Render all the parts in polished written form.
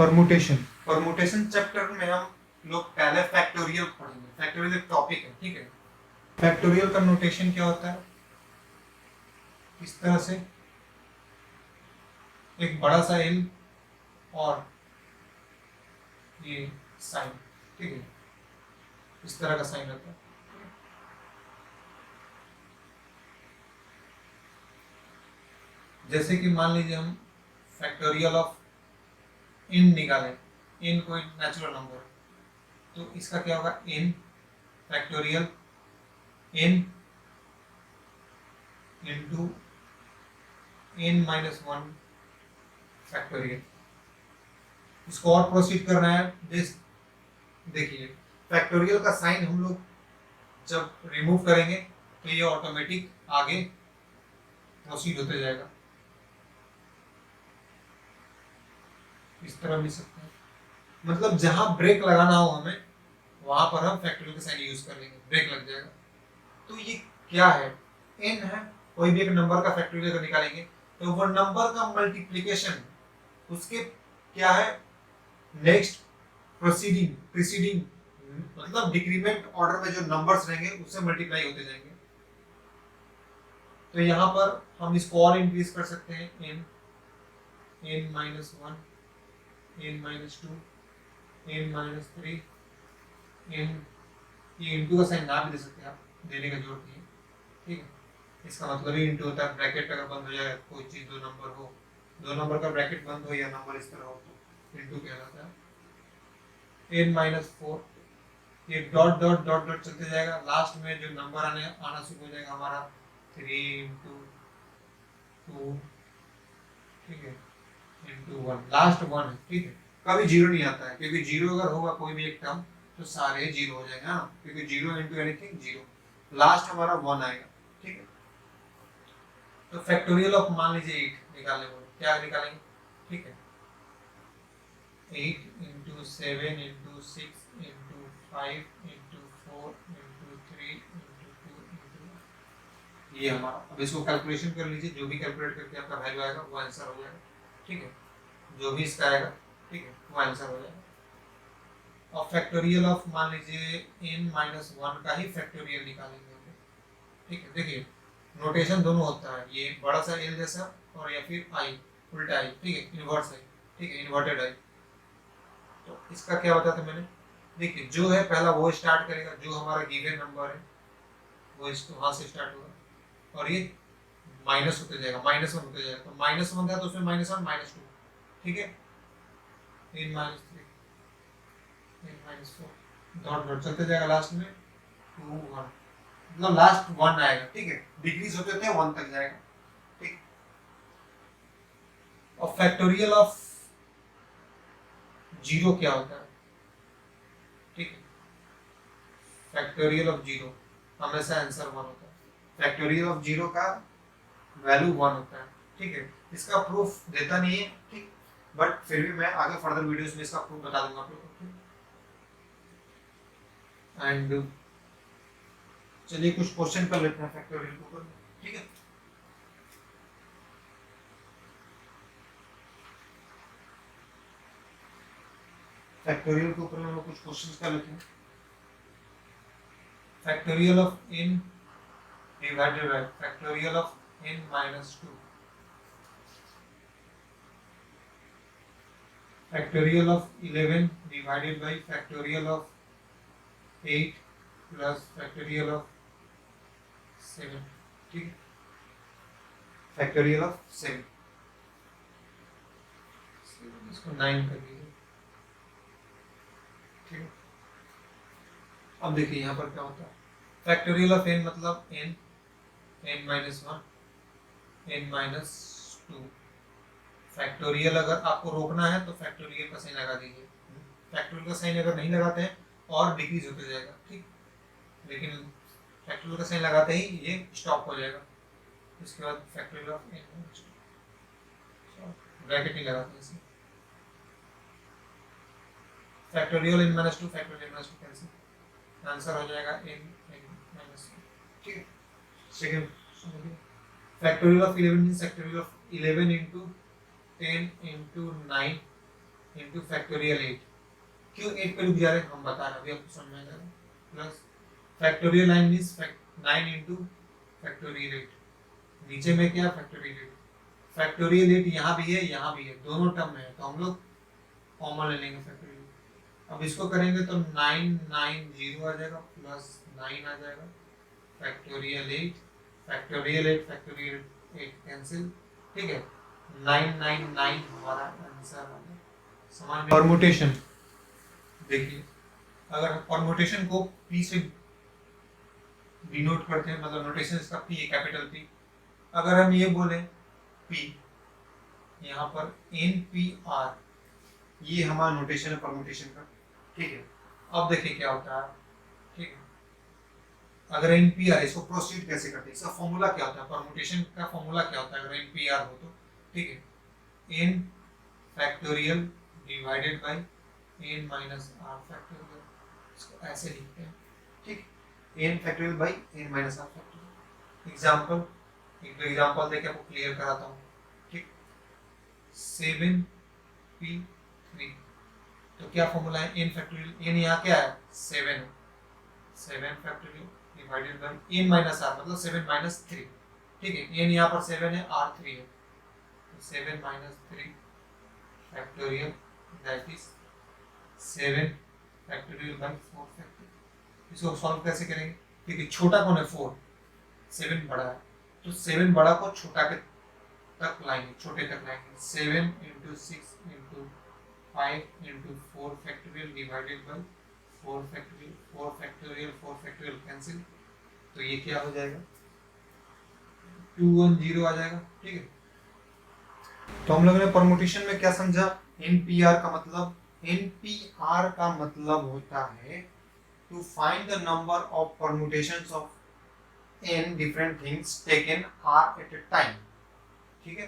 Permutation permutation chapter में हम लोग पहले फैक्टोरियल पढ़ेंगे। फैक्टोरियल एक टॉपिक है, ठीक है। फैक्टोरियल का नोटेशन क्या होता है? इस तरह से एक बड़ा सा एल और ये साइन, ठीक है, इस तरह का साइन होता है। जैसे कि मान लीजिए हम फैक्टोरियल ऑफ n निकालें, n कोई नेचुरल नंबर है, तो इसका क्या होगा? n factorial n into n minus one factorial. इसको और प्रोसीड करना है। देखिए फैक्टोरियल का साइन हम लोग जब रिमूव करेंगे तो ये ऑटोमेटिक आगे प्रोसीड होते जाएगा। इस तरह भी सकते हैं, मतलब जहां ब्रेक लगाना हो हमें वहां पर हम फैक्टोरियल का साइन यूज कर लेंगे, ब्रेक लग जाएगा। तो ये क्या है? n है, कोई भी एक नंबर का फैक्टोरियल अगर निकालेंगे तो वो नंबर का मल्टीप्लिकेशन उसके क्या है? नेक्स्ट प्रीसीडिंग मतलब डिक्रीमेंट ऑर्डर में जो नंबर्स रहेंगे उससे मल्टीप्लाई होते जाएंगे। तो यहाँ पर हम इसको और इंक्रीज कर सकते हैं, n minus one, n minus two, n minus three, n, ये इंटू का साइन ना भी दे सकते हैं आप, देने का जरूरत नहीं है, ठीक है। इसका मतलब ही इंटू होता है। ब्रैकेट अगर बंद हो जाए, कोई चीज दो नंबर हो, दो नंबर का ब्रैकेट बंद हो या नंबर इस तरह हो तो इंटू कहलाता है। n माइनस फोर, ये डॉट डॉट डॉट डॉट चलते जाएगा, लास्ट में जो नंबर आना शुरू हो जाएगा हमारा थ्री इंटू टू, ठीक है, इंटू वन, लास्ट वन है, ठीक है। कभी जीरो नहीं आता है, क्योंकि जीरो अगर होगा कोई भी एक टर्म तो सारे जीरो हो जाएंगे, हाँ, क्योंकि zero into anything zero, last हमारा वन आएगा, ठीक है। तो फैक्टोरियल ऑफ मान लीजिए 8 निकालने को, क्या निकालेंगे? ठीक है, 8 into seven into six into five into four into three into two into, ये हमारा। अब इसको कैलकुलेशन कर लीजिए, जो भी कैलकुलेट करके आपका वैल्यू आएगा वो आंसर हो जाएगा, ठीक है। जो भी इसका आएगा, ठीक है, वो आंसर हो जाएगा। और फैक्टोरियल ऑफ मान लीजिए n माइनस वन का ही फैक्टोरियल निकालेंगे, ठीक है। देखिए नोटेशन दोनों होता है, ये बड़ा सा एल जैसा और या फिर आई, उल्टा आई, ठीक है, इन्वर्स आई, ठीक है, इन्वर्टेड आई। तो इसका क्या बताया था मैंने? देखिए जो है पहला वो स्टार्ट करेगा, जो हमारा गिवन नंबर है वो इसको वहां से स्टार्ट होगा और ये माइनस होते जाएगा, माइनस वन होते जाएगा। तो माइनस वन था तो उसमें माइनस वन माइनस टू, ठीक है, n minus three, n minus four, dot dot चलते जाएगा, लास्ट में टू वन, मतलब लास्ट वन आएगा, ठीक है, डिक्रीज होते होते वन तक जाएगा, ठीक। और फैक्टोरियल ऑफ जीरो क्या होता है? ठीक है, फैक्टोरियल ऑफ जीरो हमेशा आंसर वन होता है। फैक्टोरियल ऑफ जीरो का वैल्यू वन होता है, ठीक है। इसका प्रूफ देता नहीं है, ठीक, बट फिर भी मैं आगे फर्दर वीडियोस में इसका प्रूफ बता दूंगा आप लोगों को। एंड चलिए कुछ क्वेश्चन कर लेते हैं फैक्टोरियल के ऊपर, ठीक है। फैक्टोरियल के ऊपर हम लोग कुछ क्वेश्चंस कर लेते हैं। Factorial of n divided by factorial of n minus two, factorial of 11 divided by factorial of 8 plus factorial of 7, ठीक है, फैक्टोरियल ऑफ 7, इसको 9 कर दीजिए, ठीक है। अब देखिए यहाँ पर क्या होता है, फैक्टोरियल ऑफ n मतलब n minus one, n minus two. Factorial अगर आपको रोकना है तो फैक्टोरियल का साइन लगा दीजिए, फैक्टोरियल का साइन अगर नहीं लगाते हैं और डिक्रीज होते जाएगा, ठीक, लेकिन फैक्टोरियल का साइन लगाते ही ये स्टॉप हो जाएगा। इसके बाद factorial of n minus two, bracket नहीं लगाते इसे, factorial n minus two, factorial n minus two cancel, answer हो जाएगा n माइनस, ठीक है। Second factorial of 11 means factorial of 11 into 10 into 9 into factorial 8। क्यों 8 पे रुक जा रहे हैं हम बता रहे हैं, अभी आपको समझ में आ जाएगा। Plus factorial 9 means 9 into factorial 8, नीचे में क्या फैक्टोरियल 8, फैक्टोरियल 8 यहाँ भी है यहाँ भी है, दोनों टर्म में है, तो हम लोग कॉमन ले लेंगे फैक्टोरियल। अब इसको करेंगे तो 9 9 0 आ जाएगा, प्लस 9 आ जाएगा, फैक्टोरियल 8 फैक्टोरियल 8 फैक्टोरियल 8 कैंसिल, ठीक है, 999 हमारा आंसर आ गया। समान परमुटेशन देखिए, अगर हम परमुटेशन को p से डिनोट करते हैं, मतलब नोटेशन इसका p है, कैपिटल P। अगर हम ये बोले p, यहाँ पर NPR, ये हमारा नोटेशन है परमुटेशन का, ठीक है। अब देखिए क्या होता है, ठीक है, अगर NPR, इसको प्रोसीड कैसे करते हैं, इसका फॉर्मूला क्या होता है, परमुटेशन का फॉर्मूला क्या होता है अगर NPR हो तो, ठीक है, n factorial divided by n minus r factorial, इसको ऐसे लिखते हैं, ठीक, n factorial by n minus r factorial. Example, एक एग्जांपल देके आपको क्लियर कराता हूँ, ठीक, 7p3, तो क्या फॉर्मूला है, n फैक्टोरियल, n यहाँ क्या है 7 है, 7 factorial divided by n minus r, मतलब 7 माइनस 3, ठीक है, n यहाँ पर 7 है, r 3 है, तो 7 minus 3 factorial, that is 7 factorial by 4 factorial. इसको सॉल्व कैसे करेंगे, क्योंकि छोटा कौन है 4, 7 बड़ा है, तो 7 बड़ा को छोटा के तक लाएंगे, छोटे तक लाएंगे, 7 into 6 into 5 into 4 factorial divided bye 4 factorial, 4 factorial 4 factorial cancel, तो ये क्या हो जाएगा 210 आ जाएगा, ठीक है। तो हम लोगों ने परमुटेशन में क्या समझा, NPR का मतलब, NPR का मतलब होता है to find the number of permutations of n different things taken r at a time, ठीक है।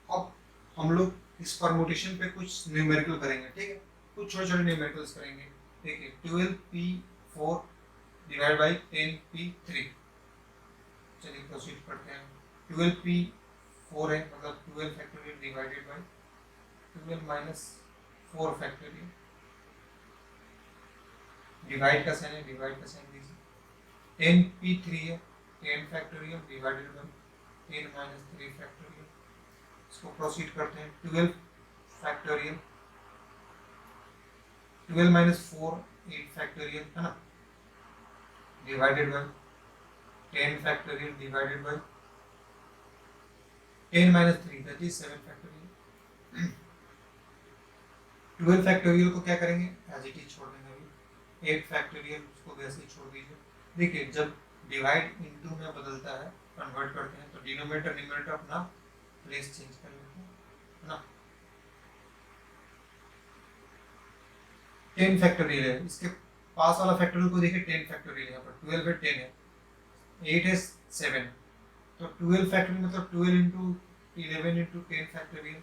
अब हम लोग इस परमुटेशन पे कुछ न्यूमेरिकल करेंगे, ठीक है, कुछ छोटे छोटे न्यूमेरिकल्स करेंगे, ठीक है, 12p4 डिवाइड बाय 10p3, चलिए प्रोसीड करते हैं। 12p4 है, मतलब 12 factorial divided bye 12 minus 4 factorial, divide का साइन है, डिवाइड का साइन दीजिए, 10p3 है, 10 factorial divided bye 10 minus 3 factorial, इसको प्रोसीड करते हैं, 12 फैक्टोरियल, 12 माइनस 4 8 फैक्टोरियल है ना, divided by 10 factorial divided bye 10 minus 3 that is 7 factorial. 12 factorial को क्या करेंगे, एज इट इज छोड़ देंगे, अभी 8 फैक्टोरियल उसको वैसे ही छोड़ दीजिए। देखिए जब डिवाइड इनटू में बदलता है, कन्वर्ट करते हैं, तो डिनोमिनेटर न्यूमरेटर अपना प्लेस चेंज कर लेते हैं, है ना। 10 फैक्टोरियल है, इसके पास वाला फैक्टोरियल को देखिए 10 फैक्टोरियल, यहाँ पर 12 है 10 है, 8 है 7, तो 12 फैक्टोरियल मतलब 12 इंटू 11 इंटू 10 फैक्टोरियल,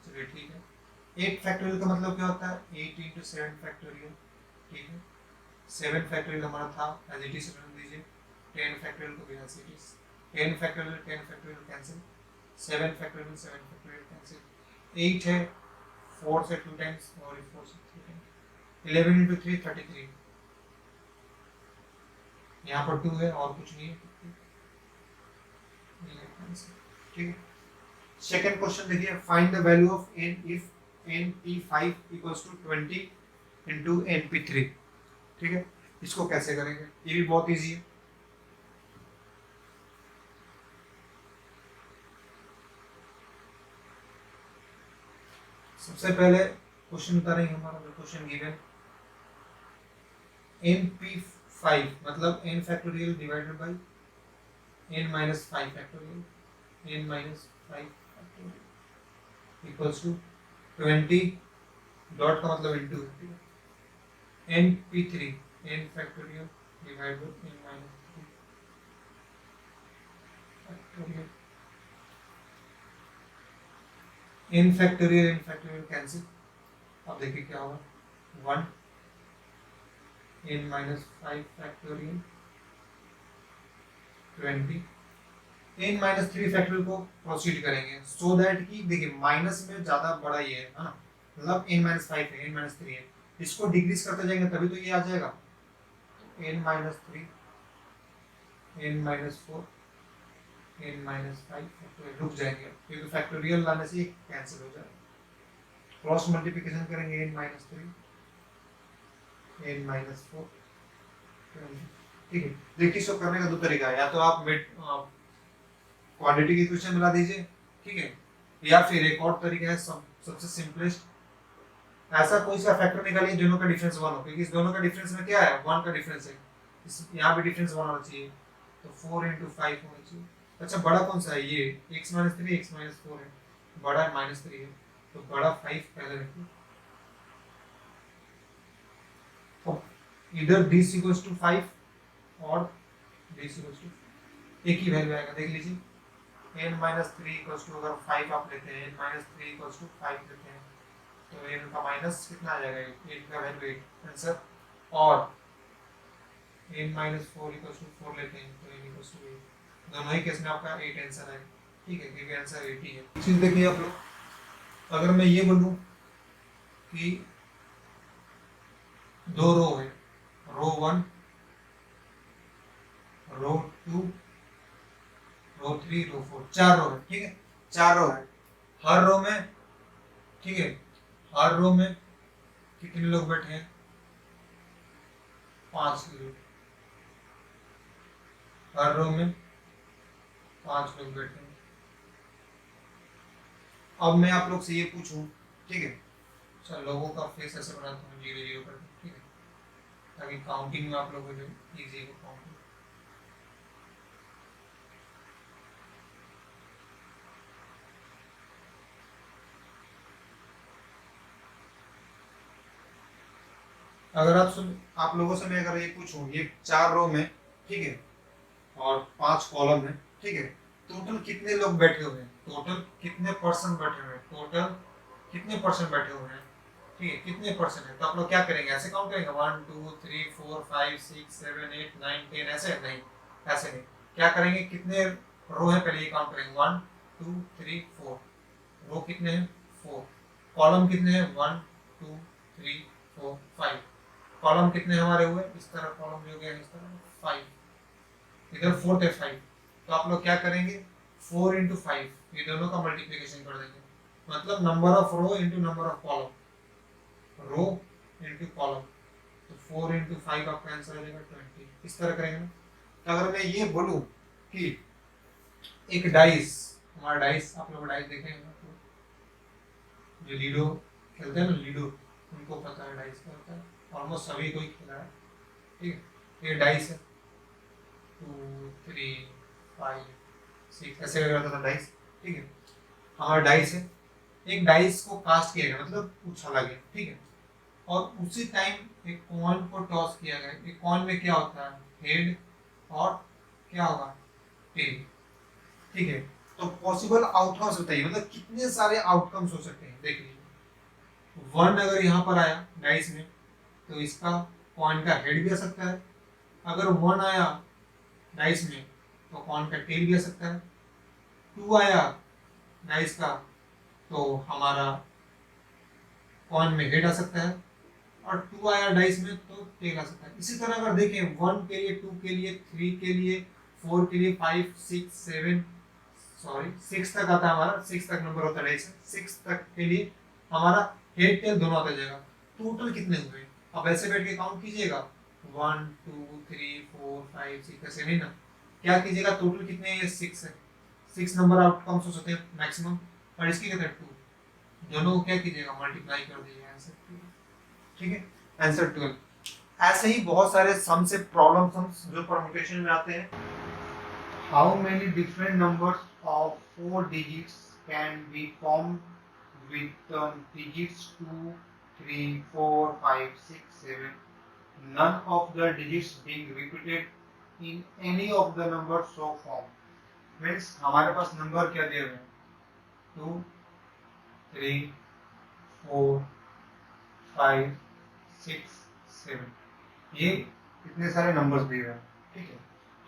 चलिए ठीक है। 8 फैक्टोरियल का मतलब क्या होता है 8 इंटू 7 फैक्टोरियल, ठीक है। 7 फैक्टोरियल हमारा था, एज इट इज रख दीजिए, 10 फैक्टोरियल को भी as it is, 10 factorial cancel, 7 factorial 7 factorial cancel, 8 है 4 से 2 टाइम्स और 4 से 3 टाइम्स, 11 इंटू 3 33, यहाँ पर 2 है और कुछ नहीं है, ठीक है। सेकंड क्वेश्चन देखिए, find the value of n if np5 equals to 20 into np3, ठीक है। इसको कैसे करेंगे, ये भी बहुत इजी है। सबसे पहले क्वेश्चन उतारेंगे हमारा, क्वेश्चन गिवन np5 मतलब n factorial divided by n minus 5 factorial, n minus 5 factorial equals to 20, dot का मतलब इनटू है, np3 n factorial divided by n minus 3 factorial, n factorial cancel, अब देखिए क्या होगा 1 n minus 5 factorial 20, n minus 3 factorial को proceed करेंगे, so that कि देखिए माइनस में ज्यादा बड़ा ये है ना, मतलब n माइनस 5 है, n माइनस 3 है, इसको डिक्रीज करते जाएंगे तभी तो ये आ जाएगा n minus 3, n minus 4, n minus 5, तो रुक जाएंगे क्योंकि फैक्टोरियल लाने से कैंसिल हो जाएगा। क्रॉस मल्टीप्लिकेशन करेंगे n माइनस 3, n माइनस 4, ठीक है। देखिए इसको करने का दो तरीका है, या तो आप मिड क्वांटिटी की इक्वेशन मिला दीजिए, ठीक है, या फिर एक और तरीका है सबसे सिंपलेस्ट, ऐसा कोई सा फैक्टर निकालिए दोनों का डिफरेंस 1 हो, क्योंकि इस दोनों का डिफरेंस में क्या है 1 का डिफरेंस है, इस यहाँ पे डिफरेंस 1 होना चाहिए, तो 4 into 5 होना चाहिए। अच्छा बड़ा कौन सा है, ये x माइनस 3 x माइनस 4 है, बड़ा है माइनस 3 है, तो बड़ा 5 पहले रखिए, तो इधर दिस इक्वल्स टू 5 और दिस इक्वल्स टू, एक ही वैल्यू आएगा, देख लीजिए n माइनस 3 इक्वल्स टू, अगर 5 आप लेते हैं n माइनस 3 इक्वल्स टू 5 लेते हैं तो n का माइनस कितना आ जाएगा, 8 का वैल्यू 8 आंसर, और n माइनस 4 इक्वल्स टू 4 लेते हैं तो n इक्वल्स टू 8, दोनों ही केस में आपका 8 आंसर है, ठीक है, क्योंकि आंसर 8 ही है। चीज देखिए आप लोग, अगर मैं ये बोलूं कि दो रो है, रो 1, रो 2, रो 3, रो 4, चार रो है, ठीक है, चार रो है, हर रो में, ठीक है, हर रो में कितने लोग बैठे हैं, 5 लोग, हर रो में 5 लोग बैठे हैं। अब मैं आप लोग से ये पूछूं, ठीक है, चलो लोगों का फेस ऐसे बनाता हूँ 0 0 करके, ठीक है, ताकि काउंटिंग में आप लोगों को जो इजी हो काउंटिंग। अगर आप लोगों से मैं अगर ये पूछूं, ये चार रो में, ठीक है, और 5 कॉलम है, ठीक है, टोटल कितने लोग बैठे हुए हैं, टोटल कितने पर्सन बैठे हुए हैं, टोटल कितने पर्सन बैठे हुए हैं, ठीक है, कितने परसेंट है, तो आप लोग क्या करेंगे, ऐसे काउंट करेंगे 1 2 3 4 5 6 7 8 9 10, ऐसे नहीं, ऐसे नहीं, क्या करेंगे, कितने रो है पहले ये काउंट करेंगे, 1 2 3 4, रो कितने हैं 4, कॉलम कितने हैं 1 2 3 4 5, कॉलम कितने हमारे हुए, इस तरह कॉलम जो गया इस तरह 5, इधर 4 थे 5, तो आप लोग क्या करेंगे 4 into 5, ये दोनों का मल्टीप्लिकेशन कर देंगे, मतलब number of row into number of column, row into column, तो 4 into 5 आपका आंसर आ जाएगा 20, इस तरह करेंगे ना। तो अगर मैं ये बोलूं कि एक डाइस, हमारा डाइस, आप लोग डाइस देखे हैं ना, जो लूडो खेलते हैं ना, लूडो, उनको पता है डाइस क्या होता है, ऑलमोस्ट सभी कोई खेला है, ठीक है, ये डाइस है 2 3 5 6 ऐसे करता था डाइस, ठीक है, हमारा डाइस है, एक डाइस को कास्ट किया गया मतलब उछाला गया, ठीक है, और उसी टाइम एक कॉइन को टॉस किया गया, एक कॉइन में क्या होता है, हेड और क्या होगा, टेल, ठीक है, तो पॉसिबल आउटकम्स बताइए, मतलब कितने सारे आउटकम्स हो सकते हैं, देख लीजिए 1 अगर यहाँ पर आया डाइस में तो इसका कॉइन का हेड भी आ सकता है, अगर 1 आया डाइस में तो कॉइन का टेल भी आ सकता है, 2 आया डाइस का तो हमारा कॉइन में हेड आ सकता है, और 2 आया डाइस में तो टेल आ सकता है। इसी तरह अगर देखें 1 के लिए, 2 के लिए, 3 के लिए, 4 के लिए, 5 6 7 सॉरी 6 तक आता है हमारा, 6 तक नंबर होता है डाइस में, 6 तक के लिए हमारा हेड टेल दोनों आता जाएगा, टोटल कितने हुए, अब ऐसे बैठ के काउंट कीजिएगा 1 2 3 4 5 6, ऐसे नहीं ना, क्या कीजिएगा टोटल कितने हैं, 6 है, 6 नंबर आउटकम्स हो सकते हैं मैक्सिमम, और इसकी कितने 2, दोनों को क्या कीजिएगा मल्टीप्लाई कर दीजिएगा आंसर, ठीक है, आंसर 12। ऐसे ही बहुत सारे सम से प्रॉब्लम सम्स जो परम्यूटेशन में आते हैं, how many different numbers of 4 digits can be formed with digits 2 3 4 5 6 7, none of the digits being repeated in any of the numbers so formed, means हमारे पास नंबर क्या दिए हुए हैं 2 3 4 5 6 7, ये इतने सारे नंबर्स दिए हुए हैं, ठीक है,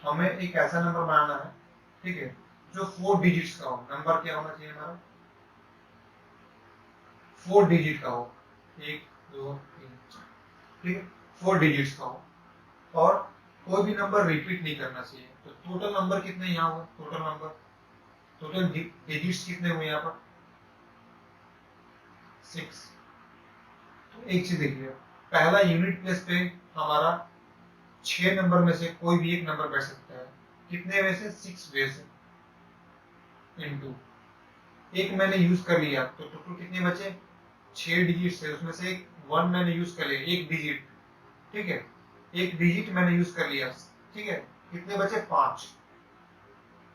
हमें एक ऐसा नंबर बनाना है, ठीक है, जो 4 डिजिट्स का हो, नंबर क्या होना चाहिए हमारा 4 डिजिट का हो, 1 2 3 4, ठीक है, 4 डिजिट्स का हो, और कोई भी नंबर रिपीट नहीं करना चाहिए। तो टोटल नंबर कितने यहाँ हुए, टोटल डिजिट्स कितने हुए यहाँ पर, 6। तो एक चीज देखिए, पहला यूनिट प्लेस पे हमारा 6 नंबर में से कोई भी एक नंबर बैठ सकता है, कितने वे से, 6 वे से, इनटू एक मैंने यूज कर लिया तो टोटल कितने बचे, 6 डिजिट से, उसमें से एक 1 मैंने यूज कर लिया, एक डिजिट, ठीक है, एक डिजिट मैंने यूज कर लिया, ठीक है, कितने बचे, 5।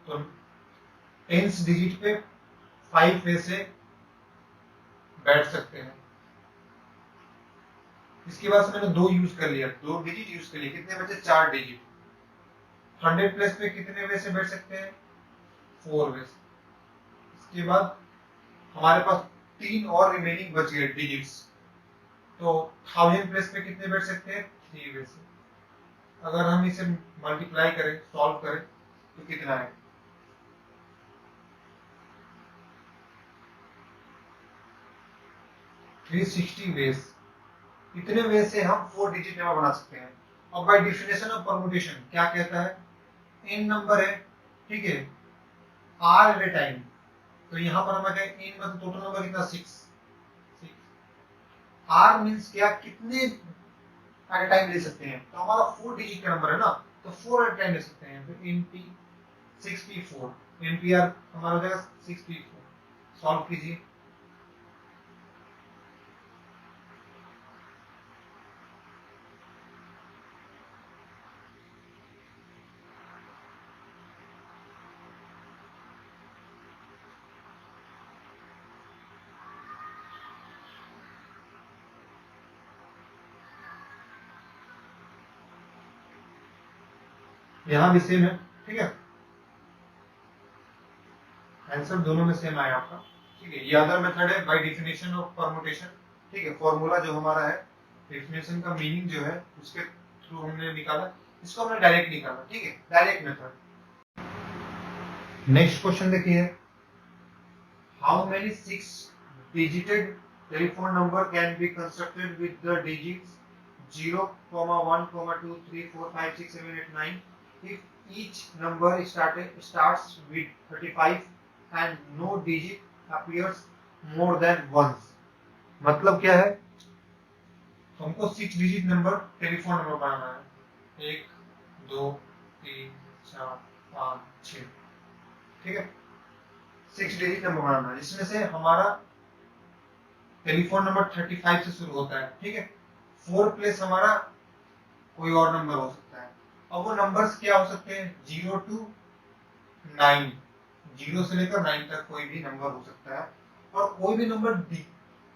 तो टेंस डिजिट पे 5 वे से बैठ सकते हैं। इसके बाद से मैंने 2 यूज कर लिया, 2 डिजिट यूज कर लिया, कितने बचे, 4 डिजिट। 100 प्लस पे कितने वे से बैठ सकते हैं, 4 वे से। इसके बाद हमारे पास 3 और रिमेनिंग बच गए डिजिट्स, तो 1000 प्लस पे कितने बैठ सकते हैं, 3 वे से। अगर हम इसे मल्टीप्लाई करें, सॉल्व करें, तो कितना है, 360 वेज। इतने वे से हम 4 डिजिट नंबर बना सकते हैं। अब बाय डेफिनेशन ऑफ परमुटेशन क्या कहता है, n नंबर है, ठीक है, r एट ए टाइम, तो यहाँ पर हमें कहें n मतलब टोटल नंबर कितना, 6। r मींस क्या, कितने एट ए टाइम ले सकते हैं, तो हमारा 4 डिजिट का नंबर है ना, तो 4 एट ए टाइम ले सकते हैं, तो np 6p4, npr हमारा हो जाएगा 6p4। सॉल्व कीजिए, यहाँ भी सेम है, ठीक है, आंसर दोनों में सेम आया आपका, ठीक है। ये अदर मेथड है बाय डेफिनेशन ऑफ परमुटेशन, ठीक है, फॉर्मूला जो हमारा है, डेफिनेशन का मीनिंग जो है उसके थ्रू हमने निकाला, इसको हमने डायरेक्ट निकाला, ठीक है, डायरेक्ट मेथड। नेक्स्ट क्वेश्चन देखिए, how many 6 डिजिटेड telephone number can be constructed with the digits 0, 1, 2, 3, 4, 5, 6, 7, 8, 9 if each number starts with 35 and no digit appears more than once। मतलब क्या है, हमको 6 डिजिट नंबर टेलीफोन नंबर बनाना है, 1 2 3 4 5 6, ठीक है, 6 डिजिट नंबर बनाना है, जिसमें से हमारा टेलीफोन नंबर 35 से शुरू होता है, ठीक है, 4 प्लेस हमारा कोई और नंबर हो सकता है। अब वो नंबर्स क्या हो सकते हैं, 0 to 9, 0 से लेकर 9 तक कोई भी नंबर हो सकता है, और कोई भी नंबर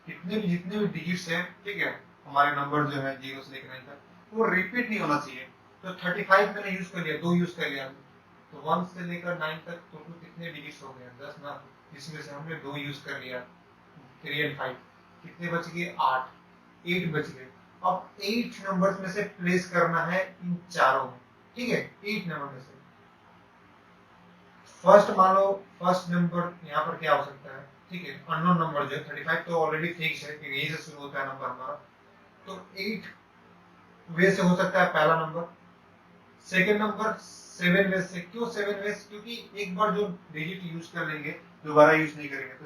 जितने भी डिजिट्स हैं, ठीक है, हमारे नंबर जो है 0 से लेकर 9 तक, वो रिपीट नहीं होना चाहिए। तो 35 मैंने यूज कर लिया, 2 यूज कर लिया, तो 1 से लेकर 9 तक टोटल कितने डिजिट्स हो गए, 10 ना, इसमें से हमने 2 यूज कर लिया, 3 और 5, कितने बच गए, 8 बच गए। अब 8 नंबर्स में से प्लेस करना है इन चारों में, ठीक है, 8 नंबर में से फर्स्ट मान लो, फर्स्ट नंबर यहाँ पर क्या हो सकता है, ठीक है, अननोन नंबर जो है 35 तो ऑलरेडी फिक्स है कि यही से शुरू होता है नंबर हमारा, तो 8 वे से हो सकता है पहला नंबर। सेकंड नंबर 7 वे से, क्यों 7 वे, क्योंकि एक बार जो डिजिट यूज कर लेंगे दोबारा यूज नहीं करेंगे, तो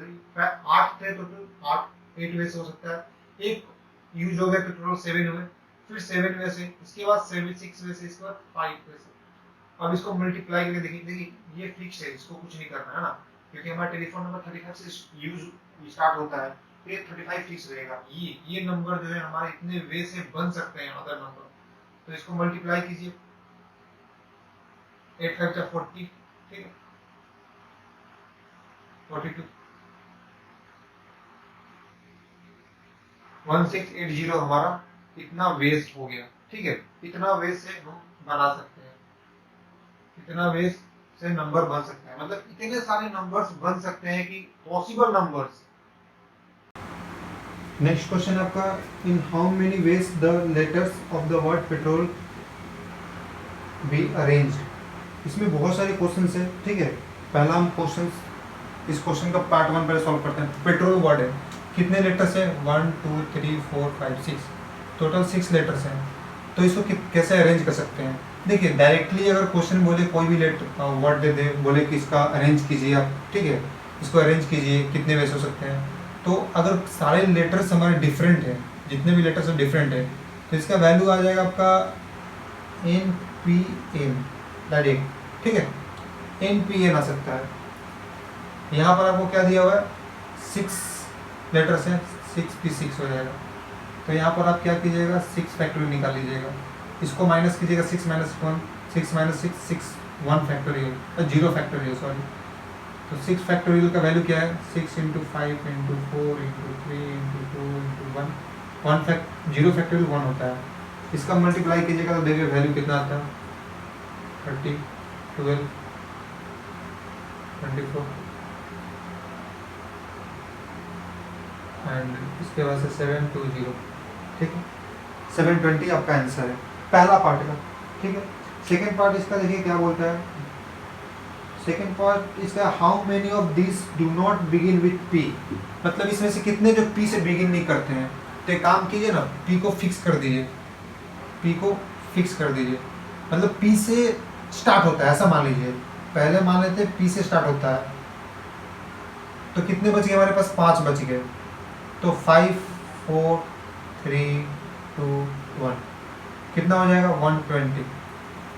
8 थे तो 8 वे से हो सकता है, एक यूज हो गया तो टोटल 7 हुए, फिर 7 में से, इसके बाद 6 में से, इसके बाद 5 में से। अब इसको मल्टीप्लाई करके देखिए, ये फिक्स है, इसको कुछ नहीं करना है ना, क्योंकि हमारा टेलीफोन नंबर 35 से यूज स्टार्ट होता है, तो ये 35 फिक्स रहेगा। ये नंबर जो है हमारे इतने वे से बन सकते हैं अदर नंबर, तो इसको मल्टीप्लाई कीजिए, 8 5 जा 40, ठीक है, 42, 1680 हमारा इतना वेस्ट हो गया, ठीक है, इतना वेस्ट से हम बना सकते हैं, इतना वेस्ट से नंबर बन सकता है, मतलब इतने सारे नंबर्स बन सकते हैं कि पॉसिबल नंबर्स। नेक्स्ट क्वेश्चन आपका, in how many ways the letters of the word petrol be arranged. इसमें बहुत सारे क्वेश्चंस है, ठीक है, पहला हम क्वेश्चन, इस क्वेश्चन का पार्ट 1 पहले सॉल्व करते हैं। पेट्रोल वर्ड है, कितने लेटर्स हैं? 1 2 3 4 5 6, टोटल 6 लेटर्स हैं। तो इसको कैसे अरेंज कर सकते हैं? देखिए डायरेक्टली अगर क्वेश्चन बोले कोई भी वर्ड दे दे, बोले कि इसका अरेंज कीजिए आप, ठीक है, इसको अरेंज कीजिए, कितने वैसे हो सकते हैं। तो अगर सारे लेटर्स हमारे डिफरेंट हैं, जितने भी लेटर्स हैं डिफरेंट है, तो इसका वैल्यू आ जाएगा आपका NPN डायरेक्ट, ठीक है, NPN आ सकता है। यहाँ पर आपको क्या दिया हुआ है? 6 लेटर्स हैं, 6P6 हो जाएगा। तो यहाँ पर आप क्या कीजिएगा? 6 फैक्टोरियल निकाल लीजिएगा, इसको माइनस कीजिएगा, 6 minus 1, 6 minus 6 6 1 factorial, 0 factorial sorry. तो 6 फैक्टोरियल का वैल्यू क्या है? 6 into 5 into 4 into 3 into 2 into 1, 0 factorial 1 होता है। इसका मल्टीप्लाई कीजिएगा तो देखिए वैल्यू कितना आता है? 30 12 24 एंड इसके बाद से 720, ठीक है, 720 आपका आंसर है पहला पार्ट का, ठीक है। सेकेंड पार्ट इसका देखिए क्या बोलता है। सेकेंड पार्ट इसका, how many of this do not begin with P, मतलब इसमें से कितने जो P से बिगिन नहीं करते हैं। तो एक काम कीजिए ना, P को फिक्स कर दीजिए, P को फिक्स कर दीजिए, मतलब P से स्टार्ट होता है ऐसा मान लीजिए। पहले मान लेते P से स्टार्ट होता है, तो कितने बच गए हमारे पास? 5 बच गए। तो 5 4 3 2 1 कितना हो जाएगा? 120।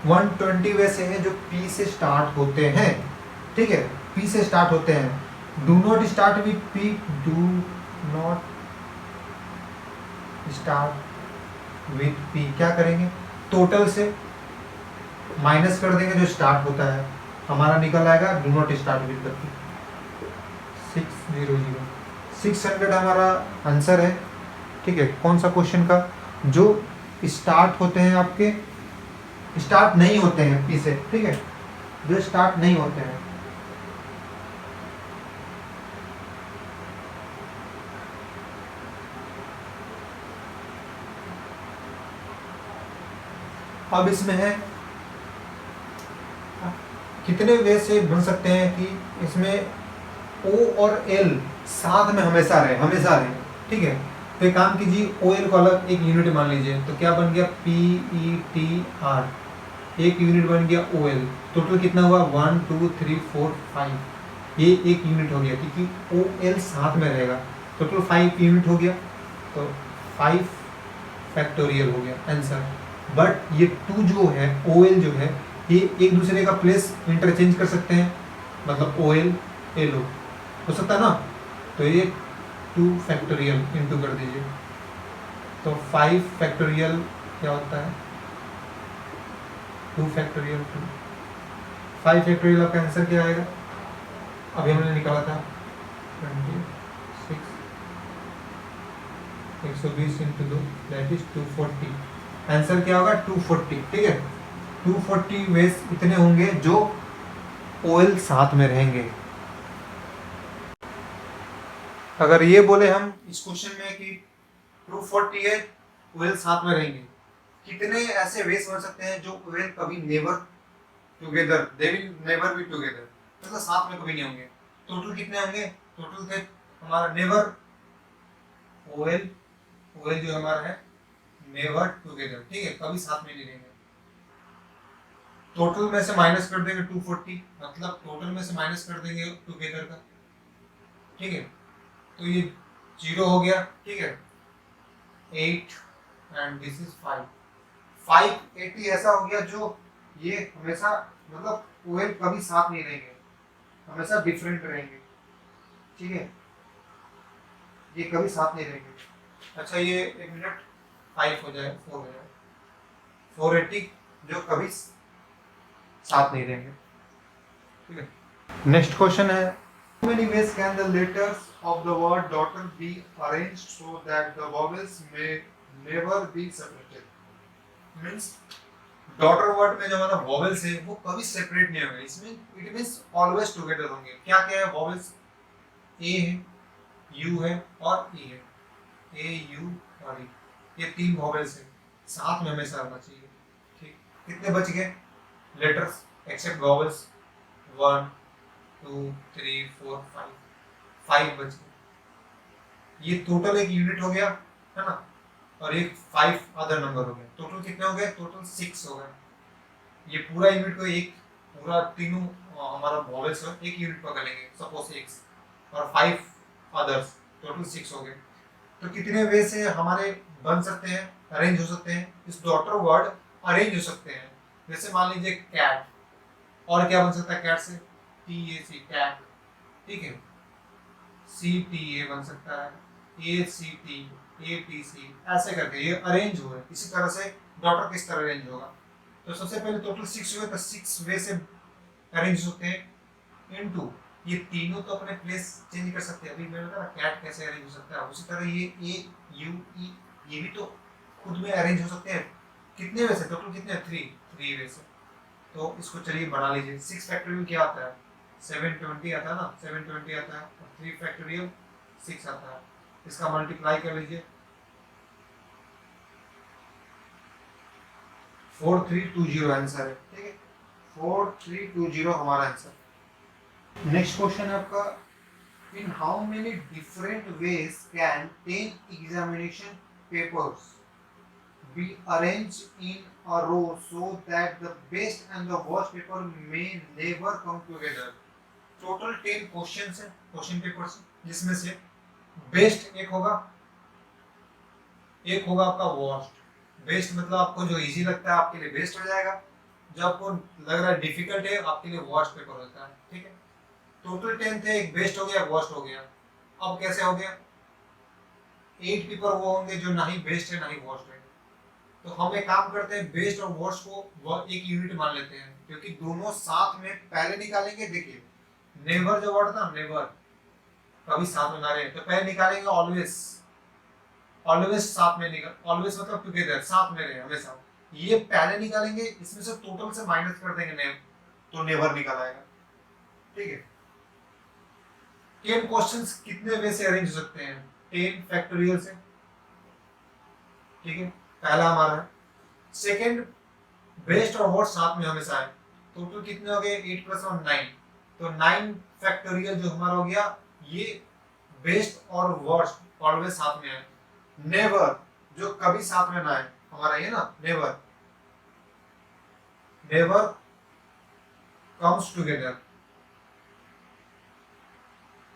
120 वैसे हैं जो P से स्टार्ट होते हैं, ठीक है, P से स्टार्ट होते हैं। Do not start with P, do not start with P क्या करेंगे? टोटल से माइनस कर देंगे जो स्टार्ट होता है, हमारा निकल आएगा do not start with P 600। 600 हमारा आंसर है, ठीक है। कौन सा क्वेश्चन का? जो स्टार्ट होते हैं आपके, स्टार्ट नहीं होते हैं P से, ठीक है, जो स्टार्ट नहीं होते हैं। अब इसमें है कितने वे से बन सकते हैं कि इसमें O और L साथ में हमेशा रहे, ठीक है। तो एक काम कीजिए, OL को अलग एक यूनिट मान लीजिए, तो क्या बन गया? PETR, एक यूनिट बन गया OL। टोटल कितना हुआ? 1 2 3 4 5, ये एक यूनिट हो गया क्योंकि OL साथ में रहेगा। टोटल 5 यूनिट हो गया, तो 5 फैक्टोरियल हो गया आंसर। बट ये 2 जो है, OL जो है, ये एक दूसरे का प्लेस इंटरचेंज कर सकते हैं, मतलब OL LO हो सकता है ना। तो ये 2 फैक्टोरियल इंटू कर दीजिए, तो 5 फैक्टोरियल क्या होता है? 2 फैक्टोरियल 2, 5 फैक्टोरियल आपका आंसर क्या आएगा? अभी हमने निकाला था 26, 120 इंटू 2 दैट इज 240। आंसर क्या होगा? 240, ठीक है। 240 वेस इतने होंगे जो OL साथ में रहेंगे। अगर ये बोले हम इस क्वेश्चन में कि 240 है, OL साथ में रहेंगे, कितने ऐसे वेस बन सकते हैं जो OL कभी never together, they will never be together, मतलब साथ में कभी नहीं होंगे। टोटल कितने होंगे? टोटल थे हमारा नेवर, OL जो हमारा है नेवर टुगेदर, ठीक है, कभी साथ में नहीं रहेंगे। टोटल में से माइनस कर देंगे 240, मतलब टोटल में से माइनस कर देंगे टुगेदर का, ठीक है। तो ये 0 हो गया, ठीक है, 8 एंड दिस इज 5। 580 ऐसा हो गया जो ये हमेशा, मतलब OL कभी साथ नहीं रहेंगे, हमेशा डिफरेंट रहेंगे, ठीक है, ये कभी साथ नहीं रहेंगे। अच्छा ये एक मिनट, 5 हो जाए, 4 हो जाए, 480 जो कभी साथ नहीं रहेंगे, ठीक है। नेक्स्ट क्वेश्चन है, how many ways can the letters of the word daughter be arranged so that the vowels may never be separated? Means daughter word में जो हमारा vowels है वो कभी सेपरेट नहीं होंगे, इसमें it means always together होंगे। क्या क्या है vowels? A है, U है और E है, A U और E, ये 3 vowels है, साथ में हमेशा रहना चाहिए, ठीक। कितने बच गए लेटर्स एक्सेप्ट vowels? 1 2 3 4 5 बच गए। ये टोटल एक यूनिट हो गया है ना, और एक 5 अदर नंबर हो गया, टोटल कितने हो गए, टोटल 6 हो गए। ये पूरा यूनिट को एक पूरा तीनों हमारा वॉवेल्स को एक यूनिट पकड़ लेंगे, सपोज x और 5 अदर्स, टोटल 6 हो गए। तो कितने वे से हमारे बन सकते हैं, अरेंज हो सकते हैं, इस डॉटर वर्ड अरेंज हो सकते हैं। जैसे मान लीजिए कैट, और क्या बन सकता है कैट से, टी ए सी कैट, ठीक है, सी टी ए बन सकता है, ए C T, A T C, ऐसे करके ये अरेंज हुए। इसी तरह से डॉटर किस तरह अरेंज होगा, तो सबसे पहले टोटल 6 हुए, तो 6 वे से अरेंज होते हैं इनटू, ये तीनों तो अपने प्लेस चेंज कर सकते हैं। अभी मैंने बताया कैट कैसे अरेंज हो सकता है, उसी तरह ये ए यू ई, ये भी तो खुद में अरेंज हो सकते हैं। कितने वे से, टोटल कितने, 3 वे से। तो इसको चलिए बना लीजिए। 6 फैक्टोरियल क्या आता है, 720 आता है ना, 720 आता है, और 3 फैक्टोरियल 6 आता है। इसका मल्टीप्लाई कर लीजिए, 4320 आंसर है, ठीक है, 4320 हमारा आंसर। नेक्स्ट क्वेश्चन है आपका, in how many different ways can 10 examination papers be arranged in a row so that the best and the worst paper may never come together। Total 10 questions है, question papers, जिसमें से best एक होगा आपका worst. Best मतलब आपको जो easy लगता है आपके लिए बेस्ट हो जाएगा, जो आपको लग रहा है डिफिकल्ट है आपके लिए वर्स्ट पेपर होता है, ठीक है। टोटल 10 थे, एक बेस्ट हो गया, वर्स्ट हो गया। अब कैसे हो गया, 8 पेपर वो होंगे जो ना ही बेस्ट है ना ही वर्स्ट है। तो हम एक काम करते हैं, बेस्ट और वर्स्ट को एक यूनिट मान लेते हैं, क्योंकि दोनों साथ में पहले निकालेंगे। देखिए नेवर जो वर्ड था, नेवर कभी साथ में ना रहे, तो पहले निकालेंगे ऑलवेज, ऑलवेज साथ में निकल, ऑलवेज मतलब टुगेदर, साथ में रहे हमेशा। ये पहले निकालेंगे, इसमें से टोटल से माइनस कर देंगे नेम, तो नेवर निकल आएगा, ठीक है। 10 क्वेश्चंस कितने वे से अरेंज हो सकते हैं, 10 फैक्टोरियल से, ठीक है, पहला हमारा है। सेकंड, बेस्ट और वर्स्ट साथ में हमेशा है। टोटल कितने हो गए, 8 प्लस 1 9, तो 9 फैक्टोरियल जो हमारा हो गया, ये बेस्ट और वर्स्ट ऑलवेज साथ में है। नेवर जो कभी साथ में ना है हमारा, ये ना never, never comes together,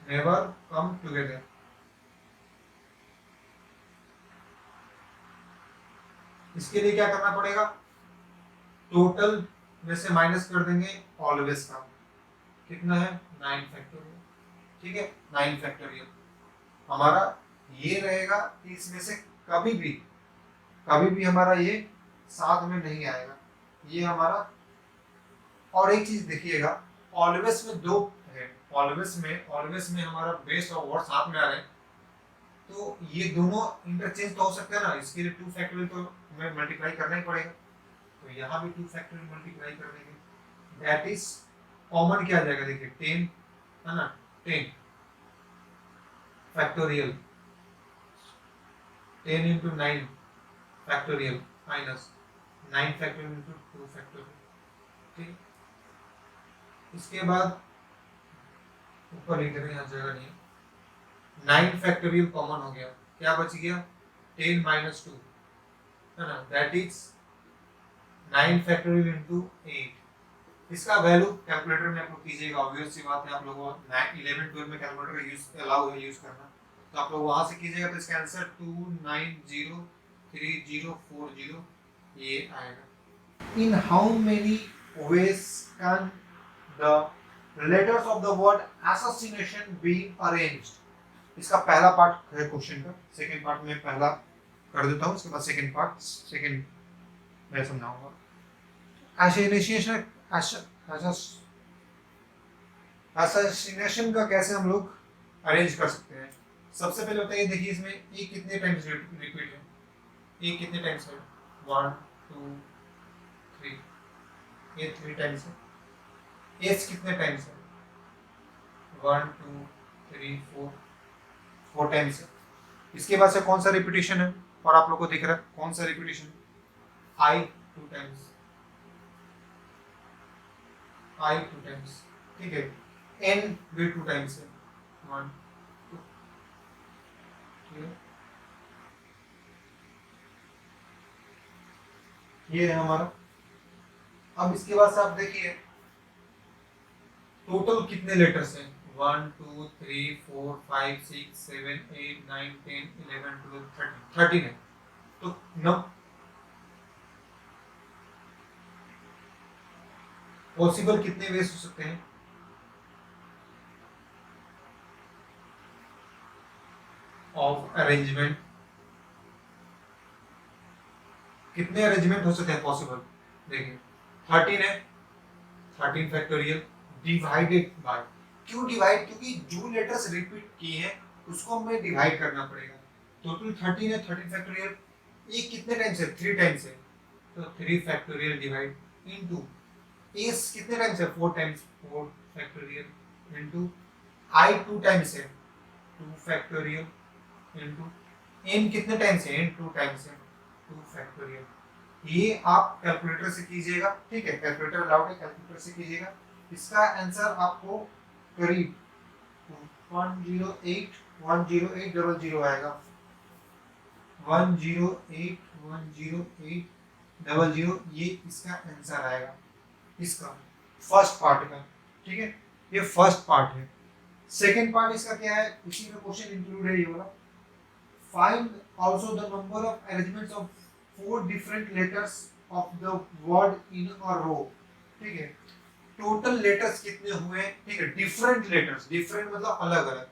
never come together. इसके लिए क्या करना पड़ेगा, टोटल में से माइनस कर देंगे ऑलवेज का, कितना है 9 फैक्टोरियल, ठीक है, 9 फैक्टोरियल हमारा ये रहेगा कि इसमें से कभी भी हमारा ये साथ में नहीं आएगा, ये हमारा। और एक चीज देखिएगा, ऑलवेज में दो है, ऑलवेज में हमारा बेस्ट और वर्स्ट साथ में आ रहे हैं, तो ये दोनों इंटरचेंज तो हो सकते हैं ना, इसके लिए 2 फैक्टोरियल तो हमें मल्टीप्लाई करना ही पड़ेगा, तो यहाँ भी 2 फैक्टोरियल मल्टीप्लाई कर देंगे। दैट इज कॉमन क्या आ जाएगा, देखिए 10 है ना, 10 factorial, 10 into 9 factorial minus 9 factorial into 2 factorial, ठीक। इसके बाद ऊपर लिख देंगे, यहाँ जगह नहीं है, 9 फैक्टोरियल कॉमन हो गया, क्या बच गया 10 minus 2 है ना, दैट इज 9 फैक्टोरियल into 8। इसका वैल्यू कैलकुलेटर में आप लोग कीजिएगा, ऑब्वियस सी बात है, आप लोगों को 11 12 में कैलकुलेटर का यूज अलाउ है यूज करना, तो आप लोग वहां से कीजिएगा, तो इसका आंसर 2903040 ये आएगा। In how many ways can the letters of the word assassination be arranged. इसका पहला पार्ट है क्वेश्चन का, सेकंड पार्ट में पहला कर देता हूँ, उसके बाद सेकंड पार्ट सेकंड मैं समझाऊंगा। assassination का कैसे हम लोग अरेंज कर सकते हैं। सबसे पहले बताइए, देखिए इसमें ए कितने टाइम्स रिपीट है, ए कितने टाइम्स है, 1 2 3, ए 3 टाइम्स है। एस कितने टाइम्स है, 1 2 3 4 टाइम्स है। इसके बाद से कौन सा रिपीटेशन है, और आप लोग को दिख रहा है कौन सा रिपीटेशन, आई 2 टाइम्स, आई 2 टाइम्स, ठीक है। एन भी 2 टाइम्स है, 1 2, ये है हमारा। अब इसके बाद से आप देखिए टोटल कितने लेटर्स हैं, 1 2 3 4 5 6 7 8 9 10 11 12 13 है। तो पॉसिबल कितने वेज हो सकते हैं? ऑफ अरेंजमेंट, कितने अरेंजमेंट हो सकते हैं पॉसिबल? देखिए 13 है, 13 फैक्टोरियल डिवाइडेड बाय, क्यों डिवाइड? क्योंकि जो लेटर्स रिपीट किए हैं उसको हमें डिवाइड करना पड़ेगा। टोटल 13 है, 13 फैक्टोरियल, ये कितने टाइम्स है? 3 टाइम्स है, तो 3 फैक्टोरियल डिवाइड इनटू एस कितने टाइम्स है? 4 times, 4 factorial into I 2 times है, 2 फैक्टोरियल इनटू एन कितने टाइम्स है? एन 2 टाइम्स है, 2 फैक्टोरियल। ये आप कैलकुलेटर से कीजिएगा, ठीक है, कैलकुलेटर अलाउड है, कैलकुलेटर से कीजिएगा। इसका आंसर आपको करीब 108 आएगा, 108 ये इसका आंसर आएगा, इसका फर्स्ट पार्ट का, ठीक है, ये फर्स्ट पार्ट है। सेकंड पार्ट इसका क्या है? इसी में क्वेश्चन इंक्लूड है ये वाला, find also the number of arrangements of 4 different letters of the word in a row, ठीक है, टोटल लेटर्स कितने हुए, ठीक है, डिफरेंट लेटर्स, डिफरेंट मतलब अलग अलग।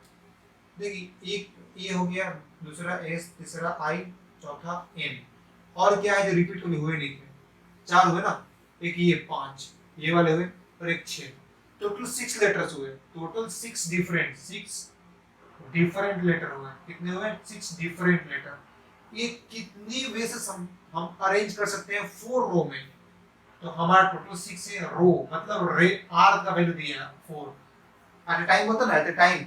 देखिए एक ये हो गया, दूसरा एस, तीसरा आई, चौथा एन, और क्या है जो रिपीट कभी हुए नहीं थे? 4 हुए ना, एक ये 5 ये वाले हुए और एक 6, टोटल 6 लेटर्स हुए, टोटल 6 डिफरेंट लेटर हुए। कितने हुए? 6 डिफरेंट लेटर। ये कितनी वे से हम अरेंज कर सकते हैं 4 रो में? तो हमारा टोटल 6 है, रो मतलब रे आर का वैल्यू दिया है 4 एट अ टाइम, होता ना एट अ टाइम,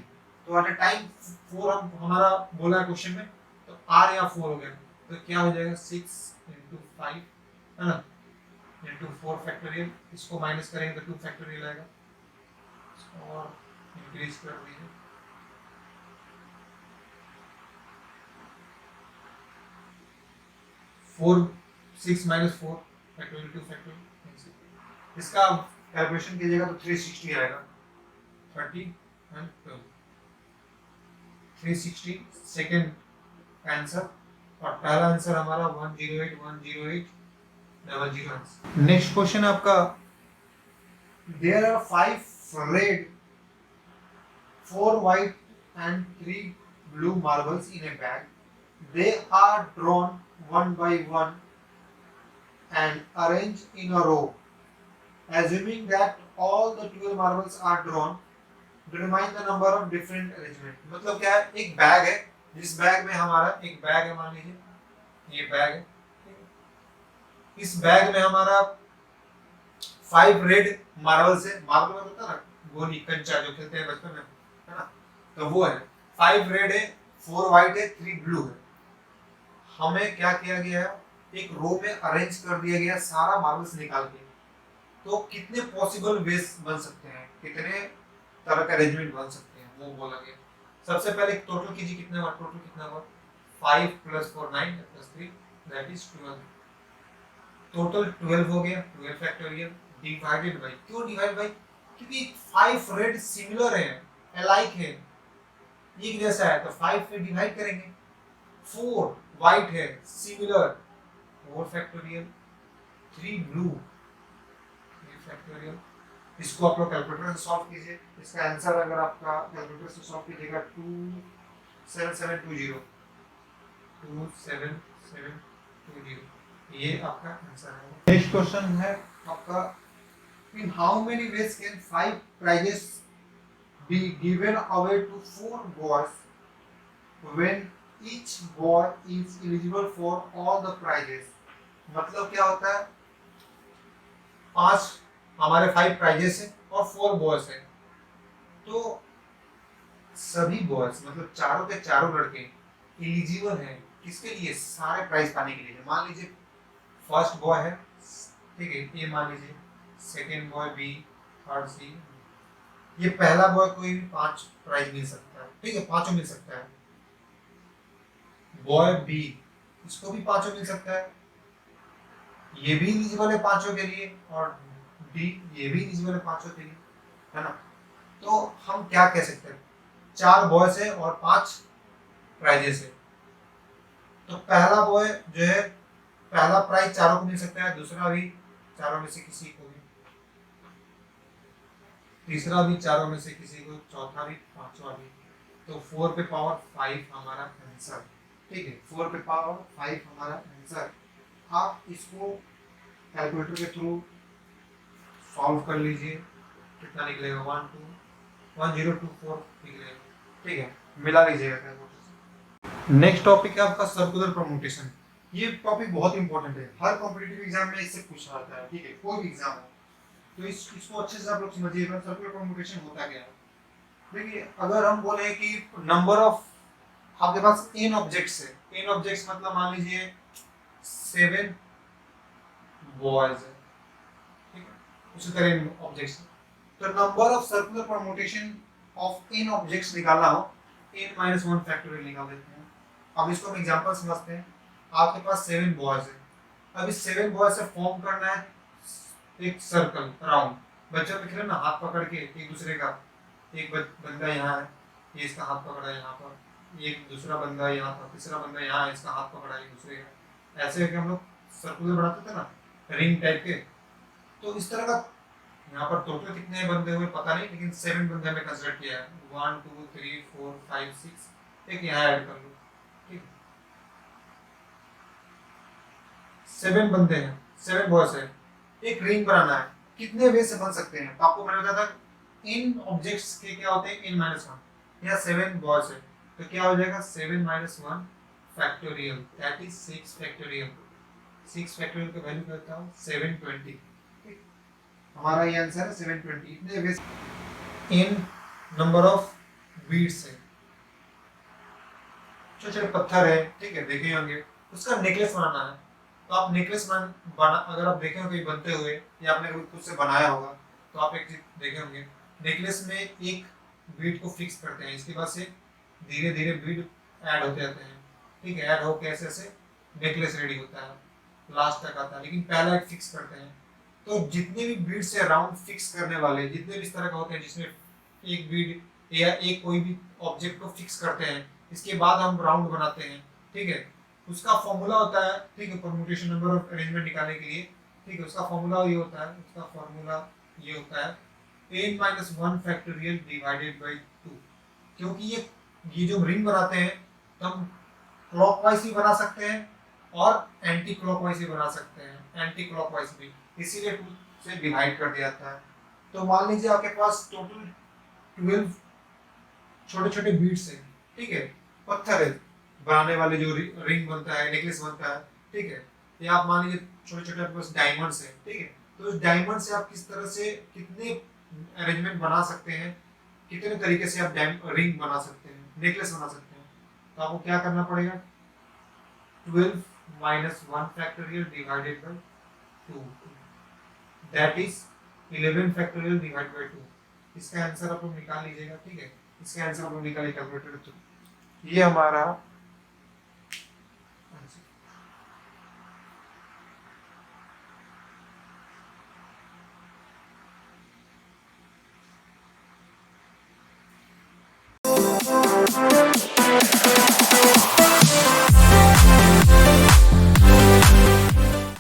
तो एट अ टाइम 4 हम हमारा बोला है क्वेश्चन में, तो आर या 4 हो गया, तो क्या हो जाएगा 6 into 5 है ना, into 4 फैक्टोरियल, इसको माइनस करेंगे तो 2 फैक्टोरियल आएगा, और इंक्रीज कर दीजिए, 4 6 minus 4 फैक्टोरियल 2 फैक्टोरियल, इसका कैलकुलेशन कीजिएगा तो 360 आएगा, 30 and 12, 360 सेकंड आंसर, और पहला आंसर हमारा 108 नेक्स्ट क्वेश्चन आपका, there are 5 red 4 white and 3 blue marbles in a bag, they are drawn one by one and arranged in a row, assuming that all the 12 marbles are drawn, determine the number of different arrangement। मतलब क्या है? एक bag है, जिस bag में हमारा एक bag है, मान लीजिए ये बैग है, इस बैग में हमारा 5 रेड मार्बल्स है, मार्बल में होता है ना गोली कंचा जो खेलते हैं बचपन में, है ना, तो वो है, 5 रेड है, 4 व्हाइट है, 3 ब्लू है। हमें क्या किया गया है? एक रो में अरेंज कर दिया गया सारा मार्बल्स निकाल के, तो कितने पॉसिबल वेज बन सकते हैं, कितने तरह का अरेंजमेंट बन सकते हैं वो बोला गया। सबसे पहले टोटल कीजिए, कितने हुआ टोटल, कितना हुआ 5 + 4 9 + 3 दैट इज 12, टोटल 12 हो गया, 12 फैक्टोरियल डिवाइडेड बाय, क्यों डिवाइड बाय? क्योंकि 5 रेड सिमिलर है, अलाइक है, एक जैसा है, तो 5 से डिवाइड करेंगे, 4 व्हाइट है सिमिलर, 4 फैक्टोरियल, 3 ब्लू, 3 फैक्टोरियल। इसको आप लोग कैलकुलेटर से सॉल्व कीजिए, इसका आंसर अगर आपका कैलकुलेटर से सॉल्व कीजिएगा 27720, 27720, ये आपका आंसर है। नेक्स्ट क्वेश्चन है आपका, in how many ways can 5 prizes be given away to 4 boys when each boy is eligible for all the prizes? मतलब क्या होता है, 5 हमारे 5 प्राइजेस हैं और 4 बॉयज हैं, तो सभी बॉयज मतलब चारों के चारों लड़के एलिजिबल हैं किसके लिए? सारे प्राइज पाने के लिए। मान लीजिए फर्स्ट बॉय है, ठीक है, ये मान लीजिए, second boy B, third C, ये पहला बॉय कोई भी 5 प्राइज मिल सकता है, ठीक है, 5 मिल सकता है, बॉय बी, इसको भी पांचों मिल सकता है, ये भी इलिजिबल है पांचों के लिए, और डी ये भी इलिजिबल है पांचों के लिए, है ना। तो हम क्या कह सकते हैं, 4 बॉयज है और 5 प्राइजेस है। तो पहला बॉय जो है, पहला प्राइज चारों को मिल सकता है, दूसरा भी चारों में से किसी को भी, तीसरा भी चारों में से किसी को, चौथा भी, पांचवा भी। तो 4 पे पावर 5 हमारा आंसर, ठीक है, 4 पे पावर 5 हमारा आंसर। आप इसको कैलकुलेटर के थ्रू सॉल्व कर लीजिए, कितना निकलेगा, 1024 निकलेगा, ठीक है, मिला लीजिएगा कैलकुलेटर से। नेक्स्ट टॉपिक है आपका सर्कुलर परम्यूटेशन। ये टॉपिक बहुत इंपॉर्टेंट है, हर कॉम्पिटिटिव एग्जाम में इससे पूछा जाता है, ठीक है, कोई भी एग्जाम हो। तो इसको अच्छे से आप लोग समझिएगा, सर्कुलर परम्यूटेशन होता क्या है। देखिए, अगर हम बोले कि नंबर ऑफ, आपके पास n ऑब्जेक्ट्स है, n ऑब्जेक्ट्स मतलब मान लीजिए 7 बॉयज है, ठीक है, उसी तरह ऑब्जेक्ट्स। तो number of circular permutation of n objects निकालना हो, n-1 फैक्टोरियल निकाल देते हैं। अब इसको हम एग्जांपल समझते हैं। आपके पास 7 बॉयज है, अब इस 7 बॉयज से फॉर्म करना है एक सर्कल राउंड। बच्चों देख रहे हैं ना, हाथ पकड़ के एक दूसरे का, एक बंदा यहाँ है, ये इसका हाथ पकड़ा है यहाँ पर, एक दूसरा बंदा यहाँ पर, तीसरा बंदा यहाँ है, इसका हाथ पकड़ा है एक दूसरे का, ऐसे करके हम लोग सर्कुलर बनाते थे ना, रिंग टाइप के। तो इस तरह का यहाँ पर टोटल कितने बंदे हुए पता नहीं, लेकिन 7 बंदे हमने कंसिडर किया है, 1 2 3 4 5 6, एक यहाँ ऐड कर लो, ठीक, 7 बंदे हैं, 7 बॉयज है, एक रिंग बनाना है। कितने वे से बन सकते हैं, तो आपको मैंने बताया था इन ऑब्जेक्ट्स के क्या होते हैं, n-1, या 7 बॉयज है, तो क्या हो जाएगा 7-1 factorial, that is 6 factorial. 6 factorial का वैल्यू करता हूँ 720, ठीक, हमारा ये आंसर है 720। इतने वे इन नंबर ऑफ बीड्स है, छोटे छोटे पत्थर है, ठीक है, देखे होंगे, उसका नेकलेस बनाना है। तो आप नेकलेस बना अगर आप देखे होंगे बनते हुए, या आपने कभी खुद से बनाया होगा, तो आप एक चीज देखे होंगे, नेकलेस में एक बीड को फिक्स करते हैं, इसके बाद से धीरे धीरे बीड ऐड होते जाते हैं, ठीक है, ऐड होकर ऐसे ऐसे नेकलेस रेडी होता है, लास्ट तक आता है, लेकिन पहला एक फिक्स करते हैं। तो जितने भी बीड से राउंड फिक्स करने वाले, जितने भी इस तरह का होते हैं जिसमें एक बीड या एक कोई भी ऑब्जेक्ट को फिक्स करते हैं, इसके बाद हम राउंड बनाते हैं, ठीक है, उसका फॉर्मूला होता है, ठीक है, परम्यूटेशन नंबर ऑफ अरेंजमेंट निकालने के लिए, ठीक है, उसका फॉर्मूला ये होता है, उसका फॉर्मूला ये होता है n-1 फैक्टोरियल डिवाइडेड बाय 2। क्योंकि ये जो रिंग बनाते हैं, तो हम क्लॉकवाइज भी बना सकते हैं और एंटी क्लॉकवाइज भी बना सकते हैं, एंटी क्लॉकवाइज भी, इसीलिए 2 से डिवाइड कर दिया जाता है। तो मान लीजिए आपके पास टोटल 12 छोटे छोटे बीड्स हैं, ठीक है, पत्थर है बनाने वाले, जो रिंग बनता है, नेकलेस बनता है, ठीक है, या आप मान लीजिए छोटे छोटे आपके पास डायमंड्स है, ठीक है, तो उस डायमंड से आप किस तरह से कितने अरेंजमेंट बना सकते हैं, कितने तरीके से आप रिंग बना सकते हैं, नेकलेस बना सकते हैं। तो आपको क्या करना पड़ेगा, 12-1 factorial divided bye 2, that is 11 factorial divided bye 2। इसका आंसर आप लोग निकाल लीजिएगा, ठीक है, इसका आंसर आप लोग निकालिए कैलकुलेटर थ्रू। ये हमारा आंसर।